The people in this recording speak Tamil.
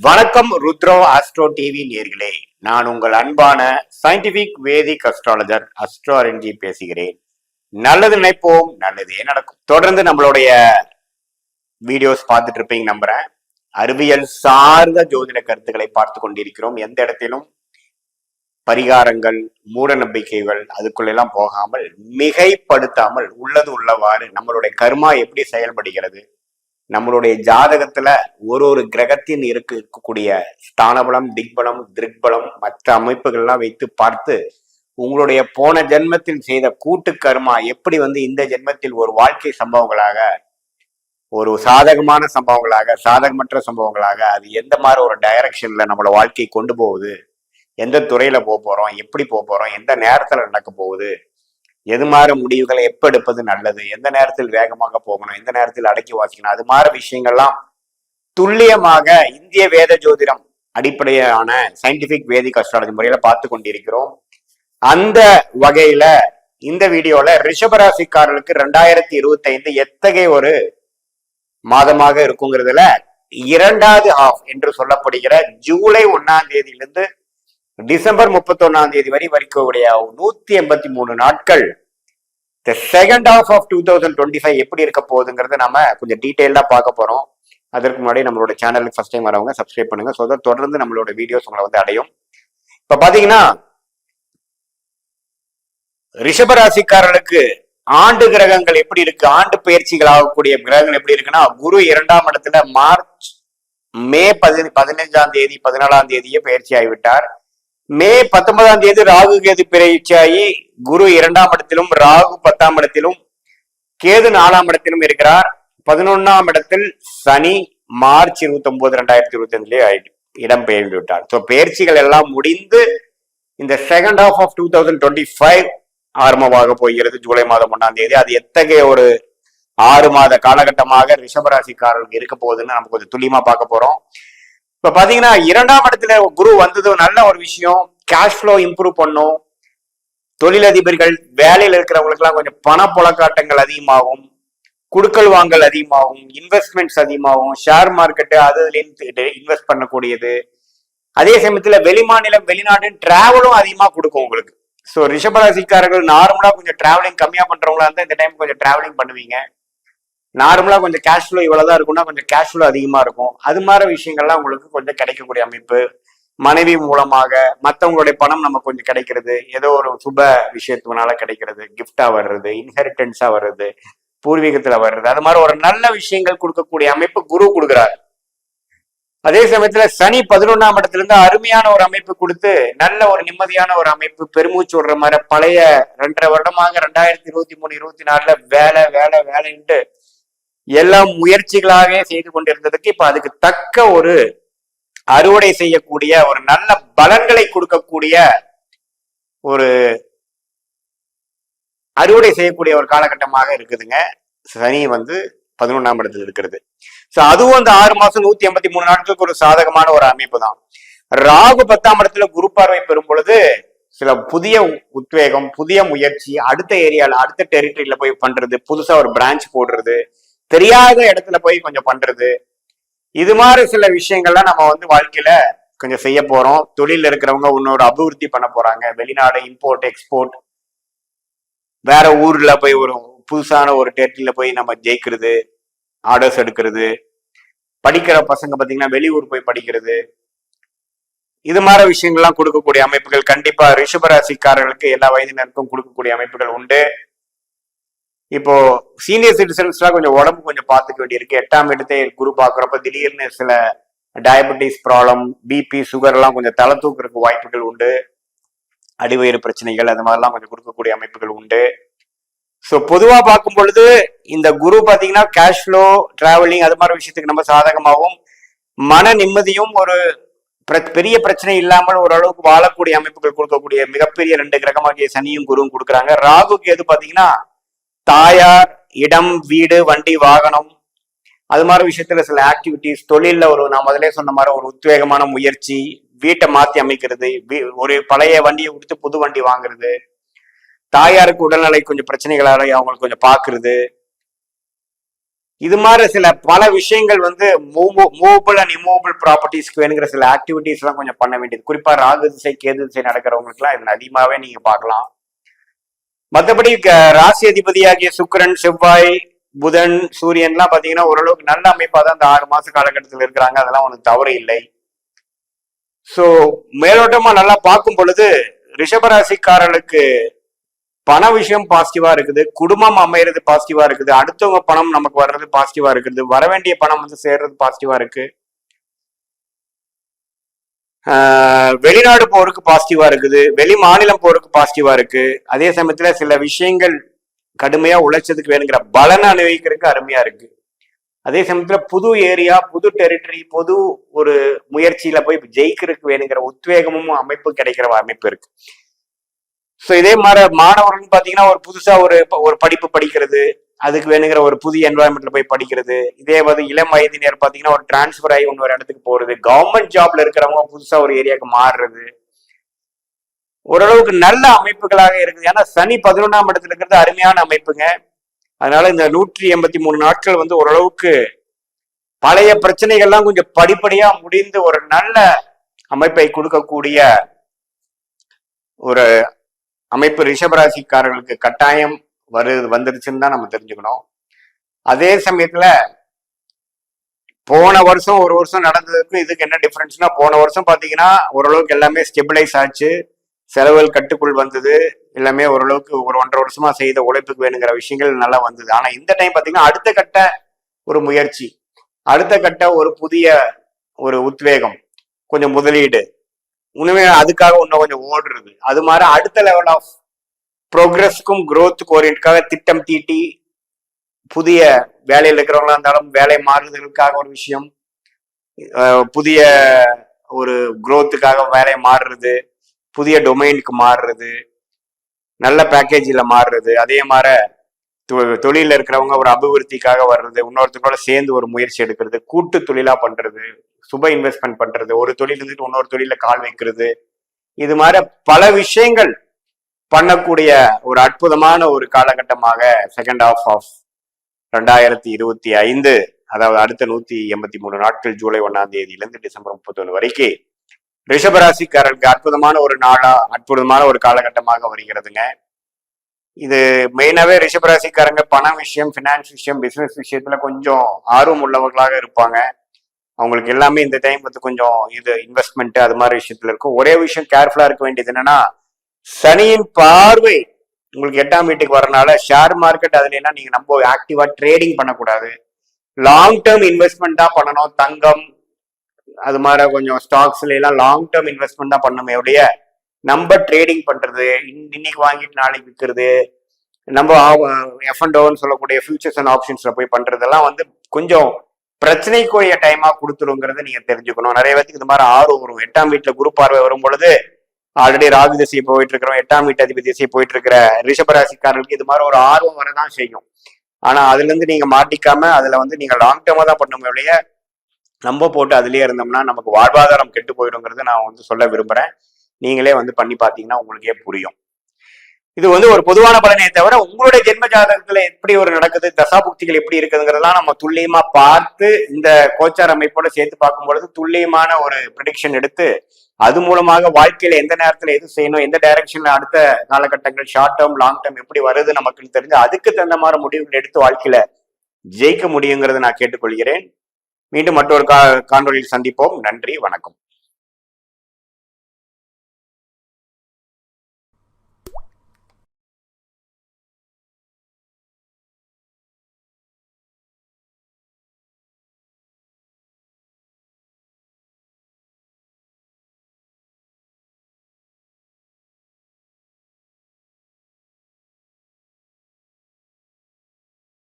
வணக்கம் ருத்ரோ ஆஸ்ட்ரோ டிவி நேர்களே. நான் உங்கள் அன்பான சயின்டிபிக் வேதிக் அஸ்ட்ராலஜர் அஸ்ட்ரோரஞ்சி பேசுகிறேன். நல்லது நினைப்போம், நல்லதே நடக்கும். தொடர்ந்து நம்மளுடைய வீடியோஸ் பார்த்துட்டு இருப்பீங்க நம்புறேன். அறிவியல் சார்ந்த ஜோதிட கருத்துக்களை பார்த்து கொண்டிருக்கிறோம். எந்த இடத்திலும் பரிகாரங்கள், மூட நம்பிக்கைகள் அதுக்குள்ளெல்லாம் போகாமல், மிகைப்படுத்தாமல் உள்ளது உள்ளவாறு நம்மளுடைய கர்மா எப்படி செயல்படுகிறது, நம்மளுடைய ஜாதகத்துல ஒரு கிரகத்தின் இருக்கக்கூடிய ஸ்தானபலம், திக்பலம், திருக்பலம், மற்ற அமைப்புகள்லாம் வைத்து பார்த்து உங்களுடைய போன ஜென்மத்தில் செய்த கூட்டு கர்மா எப்படி இந்த ஜென்மத்தில் ஒரு வாழ்க்கை சம்பவங்களாக, ஒரு சாதகமான சம்பவங்களாக, சாதகமற்ற சம்பவங்களாக, அது எந்த மாதிரி ஒரு டைரக்ஷன்ல நம்மளோட வாழ்க்கையை கொண்டு போகுது, எந்த துறையில போறோம், எப்படி போறோம், எந்த நேரத்துல நடக்க போகுது, எது மாதிரி முடிவுகளை எப்ப எடுப்பது நல்லது, எந்த நேரத்தில் வேகமாக போகணும், எந்த நேரத்தில் அடக்கி வாசிக்கணும், அது மாதிரி விஷயங்கள்லாம் துல்லியமாக இந்திய வேத ஜோதிடம் அடிப்படையான சயின்டிபிக் வேதிக் அஸ்ட்ராலஜி முறையில பார்த்து கொண்டிருக்கிறோம். அந்த வகையில இந்த வீடியோல ரிஷபராசிக்காரர்களுக்கு 2025 எத்தகைய ஒரு மாதமாக இருக்குங்கிறதுல இரண்டாவது ஹாஃப் என்று சொல்லப்படுகிற ஜூலை 1ஆம் தேதியிலிருந்து டிசம்பர் 31ஆம் தேதி வரைக்கும் 183 நாட்கள் the second half of 2025 எப்படி இருக்க போகுதுங்கிறத நாம கொஞ்சம் டீட்டெயில்டா பார்க்க போறோம். அதற்கு முன்னாடி நம்மளோட சேனலுக்கு ஃபர்ஸ்ட் டைம் வரவங்க சப்ஸ்கிரைப் பண்ணுங்க. ஸோ தொடர்ந்து நம்மளோட வீடியோஸ் உங்களை அடையும். இப்ப பாத்தீங்கன்னா ரிஷபராசிக்காரர்களுக்கு ஆண்டு கிரகங்கள் எப்படி இருக்கு, ஆண்டு பயிற்சிகள் ஆகக்கூடிய கிரகங்கள் எப்படி இருக்குன்னா, குரு 2ஆம் இடத்துல மே 15ஆம் தேதி 14ஆம் தேதியே பயிற்சி ஆகிவிட்டார். மே 19ஆம் தேதி ராகு கேது பயிற்சியாகி குரு 2ஆம் இடத்திலும், ராகு 10ஆம் இடத்திலும், கேது 4ஆம் இடத்திலும் இருக்கிறார். 11ஆம் இடத்தில் சனி மார்ச் 29, 2025 இடம் பெயர்ந்து விட்டார். ஸோ பயிற்சிகள் எல்லாம் முடிந்து இந்த செகண்ட் ஹாஃப் ஆஃப் 2025 ஆரம்பமாக போகிறது. ஜூலை மாதம் 1ஆம் தேதி. அது எத்தகைய ஒரு 6 மாத காலகட்டமாக ரிஷபராசிக்காரர்களுக்கு இருக்க போகுதுன்னு நம்ம கொஞ்சம் துல்லியமா பார்க்க போறோம். இப்ப பாத்தீங்கன்னா 2ஆம் இடத்துல குரு வந்தது நல்ல ஒரு விஷயம். கேஷ் ஃப்ளோ இம்ப்ரூவ் பண்ணும். தொழிலதிபர்கள், வேலையில் இருக்கிறவங்களுக்கு எல்லாம் கொஞ்சம் பணப்புழக்காட்டங்கள் அதிகமாகும், குடுக்கல் வாங்கல் அதிகமாகும், இன்வெஸ்ட்மெண்ட்ஸ் அதிகமாகும், ஷேர் மார்க்கெட்டு அதுல இன்வெஸ்ட் பண்ணக்கூடியது. அதே சமயத்துல வெளிமாநிலம், வெளிநாட்டு டிராவலும் அதிகமா கொடுக்கும் உங்களுக்கு. ஸோ ரிஷபராசிக்காரர்கள் நார்மலா கொஞ்சம் டிராவலிங் கம்மியா பண்றவங்களா இருந்தா இந்த டைம் கொஞ்சம் டிராவலிங் பண்ணுவீங்க. நார்மலா கொஞ்சம் கேஷ் ஃப்ளோ இவ்வளவுதான் இருக்கும்னா கொஞ்சம் கேஷ் ஃப்ளோ அதிகமா இருக்கும். அது மாதிரி விஷயங்கள்லாம் உங்களுக்கு கொஞ்சம் கிடைக்கக்கூடிய அமைப்பு. மனைவி மூலமாக மற்றவங்களுடைய பணம் நம்ம கொஞ்சம் கிடைக்கிறது, ஏதோ ஒரு சுப விஷயத்துனால கிடைக்கிறது, கிஃப்டா வர்றது, இன்ஹெரிட்டன்ஸா வர்றது, பூர்வீகத்துல வர்றது, அது மாதிரி ஒரு நல்ல விஷயங்கள் கொடுக்கக்கூடிய அமைப்பு குரு கொடுக்குறாரு. அதே சமயத்துல சனி 11ஆம் இடத்துல இருந்து அருமையான ஒரு அமைப்பு கொடுத்து நல்ல ஒரு நிம்மதியான ஒரு அமைப்பு, பெருமூச்சு விடுற மாதிரி. பழைய 2.5 வருடமாக 2023, 24 வேலை வேலை வேலைன்ட்டு எல்லாம் முயற்சிகளாக செய்து கொண்டிருந்ததுக்கு இப்ப அதுக்கு தக்க ஒரு அறுவடை செய்யக்கூடிய ஒரு நல்ல பலன்களை கொடுக்கக்கூடிய ஒரு அறுவடை செய்யக்கூடிய ஒரு காலகட்டமாக இருக்குதுங்க. சனி 11ஆம் இடத்துல இருக்கிறது. சோ அதுவும் அந்த 6 மாசம் 183 நாட்களுக்கு ஒரு சாதகமான ஒரு அமைப்பு தான். ராகு 10ஆம் இடத்துல குரு பார்வை பெறும் பொழுது சில புதிய உத்வேகம், புதிய முயற்சி, அடுத்த ஏரியால, அடுத்த டெரிட்டரியில போய் பண்றது, புதுசா ஒரு பிரான்ச் போடுறது, தெரியாத இடத்துல போய் கொஞ்சம் பண்றது, இது மாதிரி சில விஷயங்கள்லாம் நம்ம வாழ்க்கையில கொஞ்சம் செய்ய போறோம். தொழில இருக்கிறவங்க இன்னொரு அபிவிருத்தி பண்ண போறாங்க. வெளிநாடு இம்போர்ட் எக்ஸ்போர்ட், வேற ஊர்ல போய் ஒரு புதுசான ஒரு டெரிட்டரியில போய் நம்ம ஜெயிக்கிறது, ஆர்டர்ஸ் எடுக்கிறது. படிக்கிற பசங்க பாத்தீங்கன்னா வெளியூர் போய் படிக்கிறது, இது மாதிரி விஷயங்கள்லாம் கொடுக்கக்கூடிய அமைப்புகள் கண்டிப்பா ரிஷபராசிக்காரர்களுக்கு எல்லா வயதினருக்கும் கொடுக்கக்கூடிய அமைப்புகள் உண்டு. இப்போ சீனியர் சிட்டிசன்ஸ்லாம் கொஞ்சம் உடம்பு கொஞ்சம் பார்த்துக்க வேண்டியிருக்கு. 8ஆம் இடத்தை குரு பார்க்குறப்ப திடீர்னு சில டயபெட்டிஸ் ப்ராப்ளம், பிபி, சுகர் எல்லாம் கொஞ்சம் தலை தூக்குறதுக்கு வாய்ப்புகள் உண்டு. அடிவயிறு பிரச்சனைகள் அது மாதிரிலாம் கொஞ்சம் கொடுக்கக்கூடிய அமைப்புகள் உண்டு. ஸோ பொதுவாக பார்க்கும் பொழுது இந்த குரு பார்த்தீங்கன்னா கேஷ் ஃப்ளோ, டிராவலிங் அது மாதிரி விஷயத்துக்கு நம்ம சாதகமாகவும், மன நிம்மதியும், ஒரு பெரிய பிரச்சனை இல்லாமல் ஓரளவுக்கு வாழக்கூடிய அமைப்புகள் கொடுக்கக்கூடிய மிகப்பெரிய 2 கிரகமாகிய சனியும் குருவும் கொடுக்குறாங்க. ராகுக்கு எது பார்த்தீங்கன்னா தாயார், இடம், வீடு, வண்டி, வாகனம் அது மாதிரி விஷயத்துல சில ஆக்டிவிட்டிஸ், தொழில நான் முதலே சொன்ன மாதிரி ஒரு உத்வேகமான முயற்சி, வீட்டை மாத்தி அமைக்கிறது, ஒரு பழைய வண்டியை கொடுத்து புது வண்டி வாங்குறது, தாயாருக்கு உடல்நிலை கொஞ்சம் பிரச்சனைகளால அவங்களுக்கு கொஞ்சம் பாக்குறது, இது மாதிரி சில பல விஷயங்கள் வந்து மூவபிள் அண்ட் இம்மூவபிள் ப்ராப்பர்ட்டிஸ்க்கு வேணுங்கிற சில ஆக்டிவிட்டிஸ் எல்லாம் கொஞ்சம் பண்ண வேண்டியது. குறிப்பா ராகு திசை கேது திசை நடக்கிறவங்களுக்கு எல்லாம் இதுல அதிகமாவே நீங்க பார்க்கலாம். மற்றபடி ராசி அதிபதியாகிய சுக்கிரன், செவ்வாய், புதன், சூரியன் எல்லாம் பாத்தீங்கன்னா ஓரளவுக்கு நல்ல அமைப்பா தான் இந்த 6 மாச காலகட்டத்தில் இருக்கிறாங்க. அதெல்லாம் ஒன்றும் தவறு இல்லை. சோ மேலோட்டமா நல்லா பார்க்கும் பொழுது ரிஷபராசிக்காரர்களுக்கு பண விஷயம் பாசிட்டிவா இருக்குது, குடும்பம் அமைகிறது பாசிட்டிவா இருக்குது, அடுத்தவங்க பணம் நமக்கு வர்றது பாசிட்டிவா இருக்குது, வர வேண்டிய பணம் வந்து சேர்றது பாசிட்டிவா இருக்கு, வெளிநாடு போறதுக்கு பாசிட்டிவா இருக்குது, வெளி மாநிலம் போறதுக்கு பாசிட்டிவா இருக்கு. அதே சமயத்துல சில விஷயங்கள் கடுமையா உழைச்சதுக்கு வேணுங்கிற பலனை அனுபவிக்கிறதுக்கு அருமையா இருக்கு. அதே சமயத்துல புது ஏரியா, புது டெரிட்டரி, புது ஒரு முயற்சியில போய் ஜெயிக்கிறதுக்கு வேணுங்கிற உத்வேகமும் அமைப்பு கிடைக்கிற அமைப்பு இருக்கு. ஸோ இதே மாதிரி மாணவர்கள் பாத்தீங்கன்னா ஒரு புதுசா ஒரு படிப்பு படிக்கிறது, அதுக்கு வேணுங்கிற ஒரு புதிய என்வாயன்மெண்ட்ல போய் படிக்கிறது. இதே மாதிரி இளம் வயதினர் பாத்தீங்கன்னா ஒரு டிரான்ஸ்பர் ஆகி இன்னொரு இடத்துக்கு போறது, கவர்மெண்ட் ஜாப்ல இருக்கிறவங்க புதுசா ஒரு ஏரியாவுக்கு மாறுறது, ஓரளவுக்கு நல்ல அமைப்புகளாக இருக்குது. ஏன்னா சனி 11ஆம் இடத்துல இருக்கிறது அருமையான அமைப்புங்க. அதனால இந்த 183 நாட்கள் வந்து ஓரளவுக்கு பழைய பிரச்சனைகள்லாம் கொஞ்சம் படிப்படியா முடிந்து ஒரு நல்ல அமைப்பை கொடுக்கக்கூடிய ஒரு அமைப்பு ரிஷபராசிக்காரர்களுக்கு கட்டாயம் வந்துருச்சுன்னு தான் நம்ம தெரிஞ்சுக்கணும். அதே சமயத்துல போன வருஷம் ஒரு வருஷம் நடந்ததுக்கு இதுக்கு என்ன டிஃபரன்ஸ்னா, போன வருஷம் பாத்தீங்கன்னா ஓரளவுக்கு எல்லாமே ஸ்டெபிளைஸ் ஆச்சு, செலவுகள் கட்டுக்குள் வந்தது, எல்லாமே ஓரளவுக்கு ஒரு 1.5 வருஷமா செய்த உழைப்புக்கு வேணுங்கிற விஷயங்கள் நல்லா வந்தது. ஆனா இந்த டைம் பாத்தீங்கன்னா அடுத்த கட்ட ஒரு முயற்சி, அடுத்த கட்ட ஒரு புதிய ஒரு உத்வேகம், கொஞ்சம் முதலீடு, உண்மையா அதுக்காக இன்னும் கொஞ்சம் ஓடுறது, அது மாதிரி அடுத்த லெவல் ஆஃப் ப்ரோக்ரஸ்க்கும் குரோத்துக்கு ஓரியன்ட்காக திட்டம் தீட்டி புதிய வேலையில் இருக்கிறவங்களா இருந்தாலும் வேலை மாறுதலுக்காக ஒரு விஷயம், புதிய ஒரு குரோத்துக்காக வேலை மாறுறது, புதிய டொமைனுக்கு மாறுறது, நல்ல பேக்கேஜில் மாறுறது, அதே மாதிரி தொழில இருக்கிறவங்க ஒரு அபிவிருத்திக்காக வர்றது, இன்னொருத்தரோட சேர்ந்து ஒரு முயற்சி எடுக்கிறது, கூட்டு தொழிலா பண்றது, சுப இன்வெஸ்ட்மெண்ட் பண்றது, ஒரு தொழில் இருந்துட்டு இன்னொரு தொழில கால் வைக்கிறது, இது மாதிரி பல விஷயங்கள் பண்ணக்கூடிய ஒரு அற்புதமான ஒரு காலகட்டமாக செகண்ட் ஹாஃப் ஆஃப் 2025, அதாவது அடுத்த 183 நாட்கள் ஜூலை 1ஆம் தேதியிலிருந்து டிசம்பர் 31 வரைக்கும் ரிஷபராசிக்காரர்களுக்கு அற்புதமான ஒரு நாளா, அற்புதமான ஒரு காலகட்டமாக வருகிறதுங்க. இது மெயினாவே ரிஷபராசிக்காரங்க பண விஷயம், பினான்ஸ் விஷயம், பிசினஸ் விஷயத்துல கொஞ்சம் ஆர்வம் உள்ளவர்களாக இருப்பாங்க. அவங்களுக்கு எல்லாமே இந்த டைம் வந்து கொஞ்சம் இது இன்வெஸ்ட்மெண்ட் அது மாதிரி விஷயத்துல இருக்கும். ஒரே விஷயம் கேர்ஃபுல்லா இருக்க வேண்டியது என்னன்னா, சனியின் பார்வை உங்களுக்கு 8ஆம் வீட்டுக்கு வரனால ஷேர் மார்க்கெட் அதுல எல்லாம் நீங்க நம்ம ஆக்டிவா ட்ரேடிங் பண்ணக்கூடாது, லாங் டேர்ம் இன்வெஸ்ட்மெண்ட் தான் பண்ணணும். தங்கம் அது மாதிரி கொஞ்சம் ஸ்டாக்ஸ்ல எல்லாம் லாங் டேர்ம் இன்வெஸ்ட்மெண்ட் தான் பண்ணணுமே ஒழிய நம்ம ட்ரேடிங் பண்றது, இன்னைக்கு வாங்கிட்டு நாளைக்கு விற்கிறது, நம்ம எஃப் அண்ட் ஓன்னு சொல்லக்கூடிய ஃபியூச்சர்ஸ் அண்ட் ஆப்ஷன்ஸ்ல போய் பண்றதெல்லாம் வந்து கொஞ்சம் பிரச்சனைக்குரிய டைமா கொடுத்துருங்கிறத நீங்க தெரிஞ்சுக்கணும். நிறைய பேருக்கு இது மாதிரி ஆர்வம் வரும். 8ஆம் வீட்டுல குரு பார்வை வரும் பொழுது ஆல்ரெடி ராகு திசை போயிட்டு இருக்கிறோம், 8ஆம் வீட்டு அதிபதி திசை போயிட்டு இருக்கிற ரிஷபராசிக்காரர்களுக்கு இது மாதிரி ஒரு ஆர்வம் வரதான் செய்யும். ஆனா அதுல இருந்து நீங்க மாட்டிக்காம அதுல வந்து நீங்க லாங் டேர்மா தான் பண்ணணும் இல்லையா, நம்ம போட்டு அதுலயே இருந்தோம்னா நமக்கு வாழ்வாதாரம் கெட்டு போயிடுங்கிறத நான் வந்து சொல்ல விரும்புறேன். நீங்களே வந்து பண்ணி பார்த்தீங்கன்னா உங்களுக்கே புரியும். இது வந்து ஒரு பொதுவான பலனே தவிர உங்களுடைய ஜென்ம ஜாதகத்துல எப்படி ஒரு நடக்குது, தசாபுக்திகள் எப்படி இருக்குதுங்கிறதெல்லாம் நம்ம துல்லியமா பார்த்து இந்த கோச்சார் அமைப்போட சேர்த்து பார்க்கும் பொழுது துல்லியமான ஒரு ப்ரெடிக்ஷன் எடுத்து அது மூலமாக வாழ்க்கையில எந்த நேரத்துல எது செய்யணும், எந்த டைரக்ஷன்ல அடுத்த காலகட்டங்கள் ஷார்ட் டேர்ம் லாங் டேர்ம் எப்படி வருது நமக்கு தெரிஞ்சு அதுக்கு தகுந்த மாதிரி முடிவுகள் எடுத்து வாழ்க்கையில ஜெயிக்க முடியுங்கிறத நான் கேட்டுக்கொள்கிறேன். மீண்டும் மற்றொரு காணொலியில் சந்திப்போம். நன்றி, வணக்கம்.